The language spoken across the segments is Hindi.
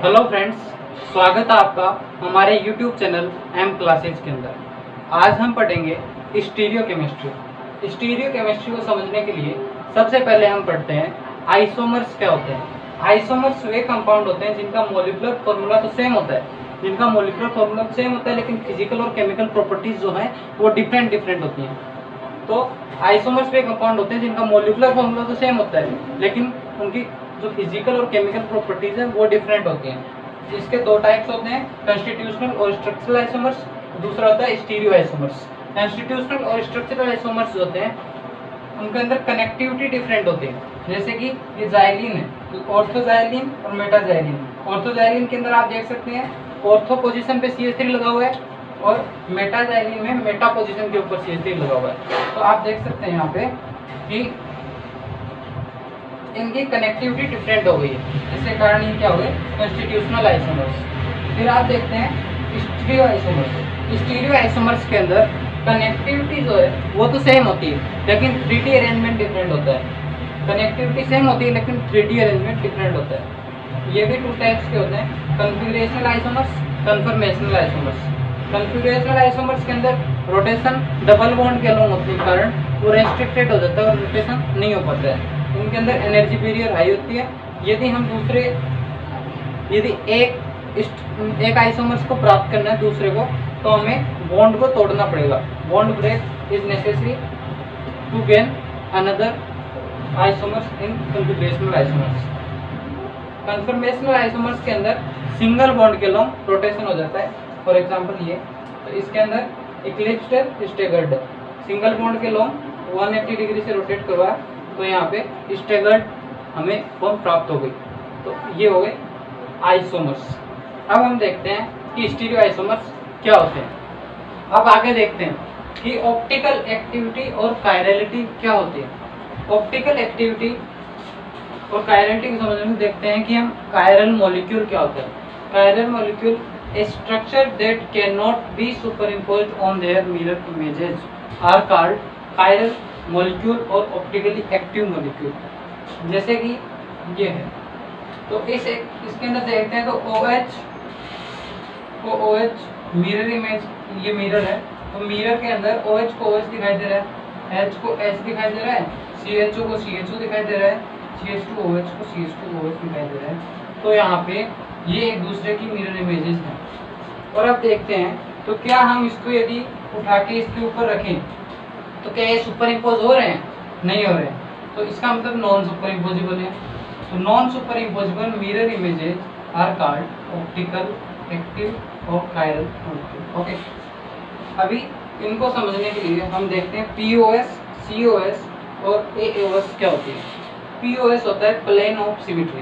हेलो फ्रेंड्स, स्वागत है आपका हमारे YouTube चैनल एम क्लासेज के अंदर। आज हम पढ़ेंगे स्टीरियो केमिस्ट्री। स्टीरियो केमिस्ट्री को समझने के लिए सबसे पहले हम पढ़ते हैं आइसोमर्स क्या होते हैं। आइसोमर्स वे कंपाउंड होते हैं जिनका मॉलिक्यूलर फॉर्मूला तो सेम होता है, लेकिन फिजिकल और केमिकल प्रॉपर्टीज जो हैं वो डिफरेंट होती हैं। तो आइसोमर्स वे कंपाउंड होते हैं जिनका मॉलिक्यूलर फॉर्मूला तो सेम होता है, लेकिन उनकी जो फिजिकल और केमिकल प्रॉपर्टीज हैं वो डिफरेंट होती हैं। इसके दो टाइप्स होते हैं, कॉन्स्टिट्यूशनल और स्ट्रक्चरल आइसोमर्स। दूसरा होता है स्टीरियो आइसोमर्स। कॉन्स्टिट्यूशनल और स्ट्रक्चरल आइसोमर्स जो होते हैं उनके अंदर कनेक्टिविटी डिफरेंट होती है। जैसे कि ये जाइलिन है, तो ऑर्थोजाइलिन और मेटाजाइलिन। ऑर्थोजाइलिन के अंदर आप देख सकते हैं ऑर्थो पोजीशन पे CH3 लगा हुआ है और मेटाजाइलिन में मेटा पोजीशन के ऊपर CH3 लगा हुआ है। तो आप देख सकते हैं यहाँ पे कि इनकी कनेक्टिविटी डिफरेंट हो गई है, इसके कारण ये क्या हो गए कॉन्स्टिट्यूशनल आइसोमर्स। फिर आप देखते हैं स्टीरियो आइसोमर्स। स्टीरियो आइसोमर्स के अंदर कनेक्टिविटी जो है वो तो सेम होती है, लेकिन 3D अरेंजमेंट डिफरेंट होता है। कनेक्टिविटी सेम होती है लेकिन 3D अरेंजमेंट डिफरेंट होता है। ये भी टू टाइप्स के होते हैं, कन्फिगरेशनल आइसोमर्स, कन्फर्मेशनल आइसोमर्स। कन्फिगरेशनल आइसोमर्स के अंदर रोटेशन डबल बॉन्ड के अलोंग होने के कारण वो रेस्ट्रिक्टेड हो जाता है और रोटेशन नहीं हो पाता है। उनके अंदर एनर्जी बैरियर हाई होती है। यदि एक आइसोमर्स को प्राप्त करना है दूसरे को, तो हमें बॉन्ड को तोड़ना पड़ेगा। Bond break is necessary to gain another isomers in configurational isomers. Conformational isomers के अंदर सिंगल बॉन्ड के अलोंग रोटेशन हो जाता है। फॉर एग्जांपल ये, तो इसके अंदर इक्लिप्स्ड है, स्टेगर्ड है। सिंगल बॉन्ड के अलोंग 180 डिग्री से रोटेट करवा, तो यहाँ पे स्टेगर्ड हमें बॉन्ड प्राप्त हो गई। तो ये हो गए आइसोमर्स। अब हम देखते हैं कि स्टीरियो आइसोमर्स क्या होते हैं। अब आगे देखते हैं कि ऑप्टिकल एक्टिविटी और कायरलिटी क्या होती है। ऑप्टिकल एक्टिविटी और कायरलिटी को समझने में देखते हैं कि हम कायरल मॉलिक्यूल क्या होता है। Chiral molecule a structure that can not be superimposed on their mirror images are called chiral molecule और ऑप्टिकली एक्टिव मॉलिक्यूल। जैसे कि ये है, तो इसके अंदर देखते हैं तो OH मिरर इमेज, ये मिरर है, तो मिरर के अंदर OH को OH दिखाई दे रहा है, H को H दिखाई दे रहा है, CHO को CHO दिखाई दे रहा है, CH2OH को CH2OH दिखाई दे रहा है। तो यहाँ पे ये एक दूसरे की मिरर इमेजेस हैं। और अब देखते हैं तो क्या हम इसको यदि उठा के इसके ऊपर रखें तो क्या ये सुपर इम्पोज हो रहे हैं? नहीं हो रहे हैं। तो इसका मतलब नॉन सुपर इम्पोजिबल है। तो non super impossible mirror images are called optical active और कायरल मॉलिक्यूल। ओके, अभी इनको समझने के लिए हम देखते हैं POS, COS और AOS क्या होती है। POS होता है plane of symmetry.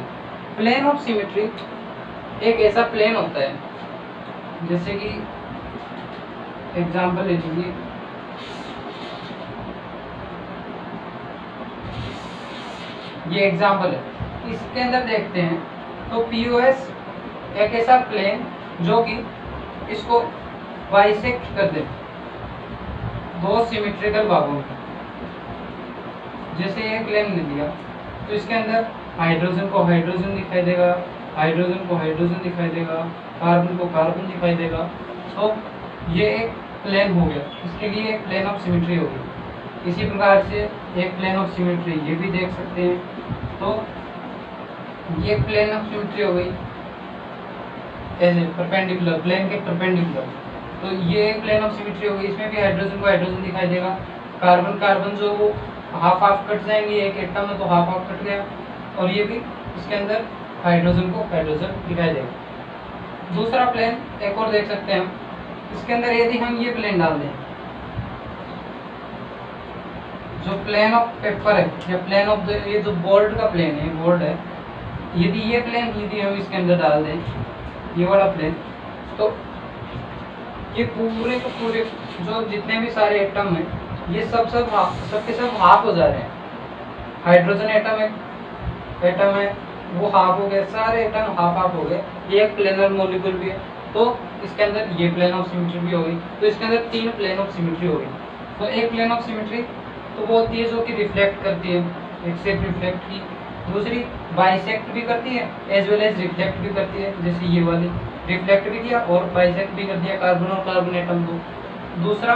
Plane of symmetry एक ऐसा प्लेन होता है, जैसे कि एग्जाम्पल ले लीजिए, ये एग्जाम्पल है। इसके अंदर देखते हैं तो POS एक ऐसा प्लेन जो कि इसको बाइसेक्ट कर दे दो सिमेट्रिकल भागों में। जैसे ये प्लेन ले लिया तो इसके अंदर हाइड्रोजन को हाइड्रोजन दिखाई देगा, हाइड्रोजन को हाइड्रोजन दिखाई देगा, कार्बन को कार्बन दिखाई देगा। तो ये एक प्लेन हो गया, इसके लिए एक प्लेन ऑफ सिमेट्री होगी। इसी प्रकार से एक प्लेन ऑफ सिमेट्री ये भी देख सकते हैं, तो ये प्लेन ऑफ सिमेट्री हो गई ऐसे परपेंडिकुलर, प्लेन के परपेंडिकुलर। तो ये प्लेन ऑफ सिमेट्री हो गई, इसमें भी हाइड्रोजन को हाइड्रोजन दिखाई देगा, कार्बन कार्बन जो वो हाफ कट जाएंगे, एक एटम में तो हाफ कट गया, और ये भी इसके अंदर हाइड्रोजन को हाइड्रोजन दिखाई देगा। दूसरा प्लेन एक और देख सकते हैं हम, इसके अंदर यदि हम ये प्लेन डाल दें, जो प्लेन ऑफ पेपर है या प्लेन ऑफ ये जो बोर्ड का प्लेन है, बोर्ड है, यदि ये प्लेन यदि हम इसके अंदर डाल दें, ये वाला प्लेन, तो ये पूरे के पूरे जो जितने भी सारे एटम हैं ये सबके सब हाफ हो जा रहे हैं। हाइड्रोजन एटम है वो हाफ हो गए, सारे एटम हाफ हो गए। ये एक प्लेनर मॉलिक्यूल भी है, तो इसके अंदर ये प्लेन ऑफ सिमेट्री भी हो गई। तो इसके अंदर 3 प्लेन ऑफ सिमेट्री हो गई। तो एक प्लेन ऑफ सिमेट्री तो वो होती है जो कि रिफ्लेक्ट करती है, एक्सेप्ट रिफ्लेक्ट की दूसरी बाइसेक्ट भी करती है एज वेल एज रिफ्लेक्ट भी करती है, जैसे ये वाली रिफ्लेक्ट भी किया और बाइसेक्ट भी कर दिया, कार्बन और कार्बन एटम को। दूसरा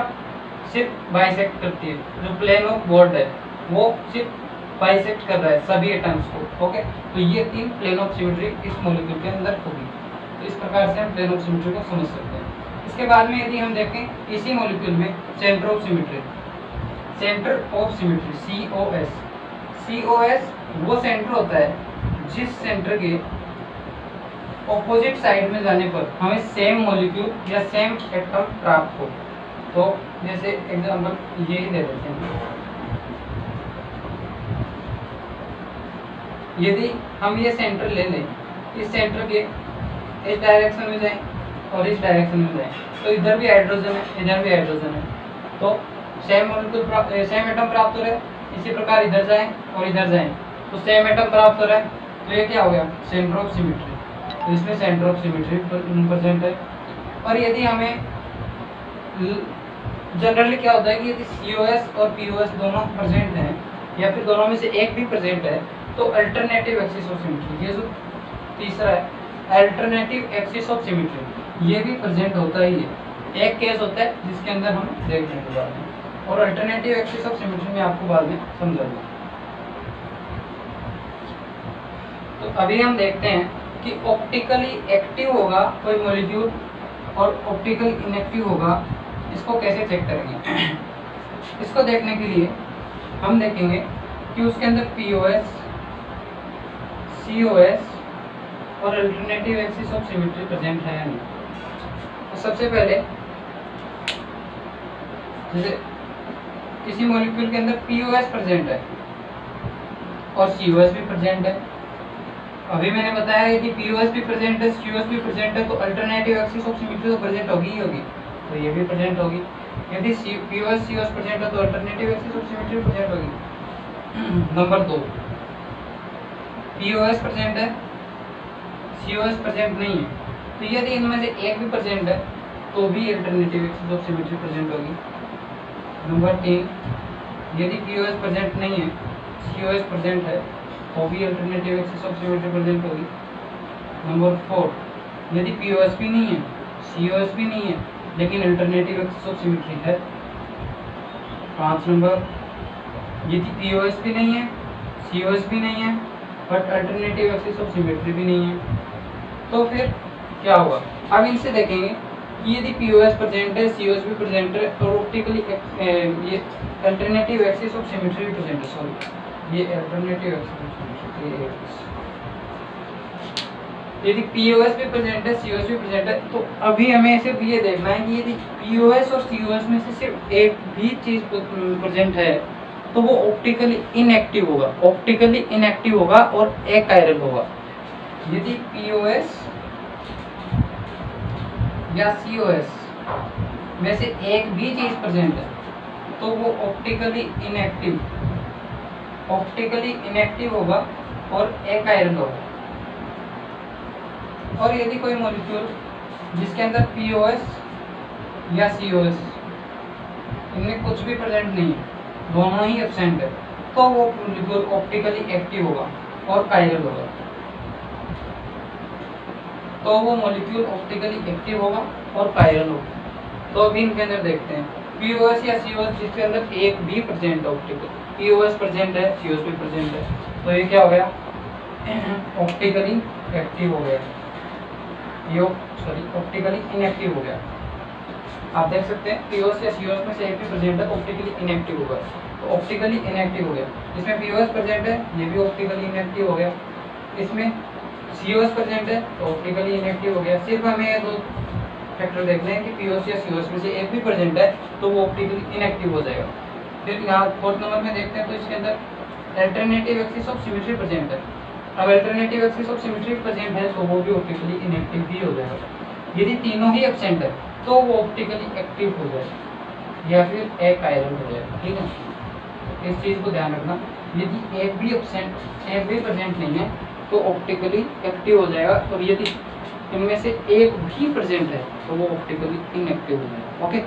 सिर्फ बाइसेक्ट करती है, जो प्लेन ऑफ बोर्ड है वो सिर्फ बाइसेक्ट कर रहा है सभी एटम्स को। ओके, तो ये 3 प्लेन ऑफ सिमेट्री इस मॉलिक्यूल के अंदर होगी। तो इस प्रकार से हम प्लेन ऑफ सिमेट्री को समझ सकते हैं। इसके बाद में यदि हम देखें इसी मॉलिक्यूल में centre of symmetry, centre of symmetry COS वो सेंटर होता है जिस सेंटर के ऑपोजिट साइड में जाने पर हमें सेम मॉलिक्यूल या सेम एटम प्राप्त हो। तो जैसे एग्जांपल ये ही दे देते हैं, यदि हम ये सेंटर ले लें, इस सेंटर के इस डायरेक्शन में जाएं और इस डायरेक्शन में जाएं, तो इधर भी हाइड्रोजन है इधर भी हाइड्रोजन है, तो सेम मॉलिक्यूल सेम एटम प्राप्त हो रहा है। इसी प्रकार इधर जाएं और इधर जाएं तो सेम एटम प्राप्त हो रहा है। तो ये क्या हो गया, सेंटर ऑफ सिमेट्री। तो इसमें सेंटर ऑफ सिमेट्री प्रेजेंट है। और यदि हमें जनरली क्या होता है कि यदि COS और POS दोनों प्रेजेंट हैं या फिर दोनों में से एक भी प्रेजेंट है तो अल्टरनेटिव एक्सिस ऑफ सिमेट्री, ये जो तीसरा है अल्टरनेटिव एक्सिस ऑफ सिमेट्री, ये भी प्रेजेंट होता ही है। एक केस होता है जिसके अंदर हम देख लेंगे बाद में, और अल्टरनेटिव एक्सिस ऑफ सिमेट्री में आपको बाद में समझाऊंगा। तो अभी हम देखते हैं कि ऑप्टिकली एक्टिव होगा कोई मॉलिक्यूल और ऑप्टिकल इनएक्टिव होगा, इसको कैसे चेक करेंगे। इसको देखने के लिए हम देखेंगे कि उसके अंदर POS, COS और alternative axis of symmetry present है या नहीं। तो सबसे पहले जैसे किसी मॉलिक्यूल के अंदर POS प्रेजेंट है और COS भी प्रेजेंट है। अभी मैंने बताया यदि POS भी प्रेजेंट है COS भी प्रेजेंट है तो अल्टरनेटिव एक्सिस ऑफ सिमेट्री तो प्रेजेंट होगी ही होगी, तो ये भी प्रेजेंट होगी। यदि POS COS प्रेजेंट है तो alternative axis of symmetry present होगी। नंबर 2, POS प्रेजेंट है COS प्रेजेंट नहीं है, तो यदि इनमें से एक भी प्रेजेंट है तो भी alternative axis of symmetry present होगी। नंबर 3, यदि POS प्रेजेंट नहीं है COS प्रेजेंट है तो भी alternative axis of symmetry present होगी। नंबर 4, यदि POS भी नहीं है COS भी नहीं है लेकिन अल्टरनेटिव एक्सिस ऑफ सिमेट्री है। 5 नंबर, यदि POS भी नहीं है COS भी नहीं है but alternative axis of symmetry भी नहीं है, तो फिर क्या होगा। अब इनसे देखेंगे कि यदि POS प्रेजेंट है COS भी प्रेजेंट है और ऑप्टिकली ये अल्टरनेटिव एक्सिस ऑफ सिमेट्री भी प्रेजेंट है, सॉरी ये अल्टरनेटिव एक्सिस ऑफ सिमेट्री, यदि POS भी प्रेजेंट है COS भी प्रेजेंट है तो अभी हमें सिर्फ ये देखना है कि यदि POS और COS में से सिर्फ एक भी चीज प्रेजेंट है तो वो ऑप्टिकली इनएक्टिव होगा, ऑप्टिकली इनएक्टिव होगा और अकायरल होगा। यदि POS या COS में से एक भी चीज प्रेजेंट है तो वो ऑप्टिकली इनएक्टिव होगा और अकायरल होगा। और यदि कोई मॉलिक्यूल जिसके अंदर POS या COS इनमें कुछ भी प्रेजेंट नहीं है, दोनों ही एब्सेंट है, तो वो मॉलिक्यूल ऑप्टिकली एक्टिव होगा और कायरल होगा। तो वो मॉलिक्यूल ऑप्टिकली एक्टिव होगा और कायरल होगा। तो अभी इनके अंदर देखते हैं POS या COS जिसके अंदर एक भी प्रेजेंट है, ऑप्टिकल POS प्रेजेंट है COS भी प्रेजेंट है, तो ये क्या हो गया, ऑप्टिकली एक्टिव हो गया, ये ऑप्टिकली इनएक्टिव हो गया। आप देख सकते हैं POS या COS में से एक भी प्रेजेंट है तो ऑप्टिकली इनएक्टिव होगा, तो ऑप्टिकली इनएक्टिव हो गया। इसमें POS प्रेजेंट है ये भी ऑप्टिकली इनएक्टिव हो गया, इसमें COS प्रेजेंट है तो ऑप्टिकली इनएक्टिव हो गया। सिर्फ हमें ये दो फैक्टर देखने हैं कि POS या COS में से एक भी प्रेजेंट है तो वो ऑप्टिकली इनएक्टिव हो जाएगा। फिर यहाँ 4th नंबर में देखते हैं तो इसके अंदर alternative axis of symmetry present है। अब alternative axis of symmetry present है तो वो भी ऑप्टिकली इनएक्टिव भी हो जाएगा। यदि तीनों ही एब्सेंट है तो वो ऑप्टिकली एक्टिव हो जाएगा या फिर अकायरल हो जाएगा। ठीक है, इस चीज़ को ध्यान रखना, यदि एक भी प्रेजेंट नहीं है तो ऑप्टिकली एक्टिव हो जाएगा, और यदि इनमें से एक भी प्रेजेंट है तो वो ऑप्टिकली इनएक्टिव हो जाएगा। ओके।